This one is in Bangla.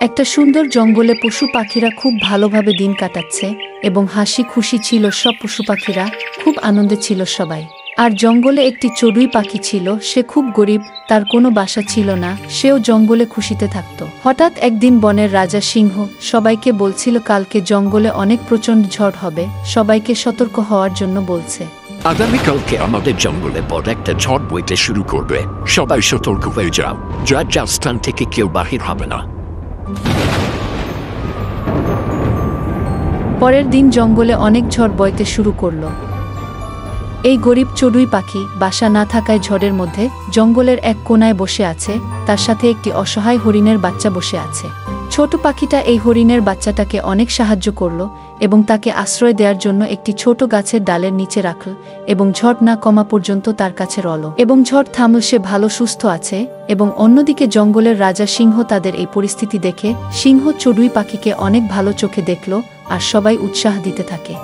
একটা সুন্দর জঙ্গলে পশু পাখিরা খুব ভালোভাবে দিন কাটাচ্ছে এবং হাসি খুশি ছিল সব পশু পাখিরা, খুব আনন্দে ছিল সবাই। আর জঙ্গলে একটি চড়ুই পাখি ছিল, সে খুব গরিব, তার কোনো বাসা ছিল না, সেও জঙ্গলে খুশিতে থাকত। হঠাৎ একদিন বনের রাজা সিংহ সবাইকে বলছিল কালকে জঙ্গলে অনেক প্রচণ্ড ঝড় হবে, সবাইকে সতর্ক হওয়ার জন্য বলছে। আগামীকালকে আমাদের জঙ্গলে বড় একটা ঝড় বইতে শুরু করবে, সবাই সতর্ক হয়ে যাও, যার স্থান থেকে কেউ বাহির হবে না। পরের দিন জঙ্গলে অনেক ঝড় বইতে শুরু করলো। এই গরিব চড়ুই পাখি বাসা না থাকায় ঝড়ের মধ্যে জঙ্গলের এক কোনায় বসে আছে, তার সাথে একটি অসহায় হরিণের বাচ্চা বসে আছে। ছোট পাখিটা এই হরিণের বাচ্চাটাকে অনেক সাহায্য করল এবং তাকে আশ্রয় দেওয়ার জন্য একটি ছোট গাছের ডালের নিচে রাখল এবং ঝড় না কমা পর্যন্ত তার কাছে রল এবং ঝড় থামল, সে ভালো সুস্থ আছে। এবং অন্যদিকে জঙ্গলের রাজা সিংহ তাদের এই পরিস্থিতি দেখে সিংহ চড়ুই পাখিকে অনেক ভালো চোখে দেখল আর সবাই উৎসাহ দিতে থাকে।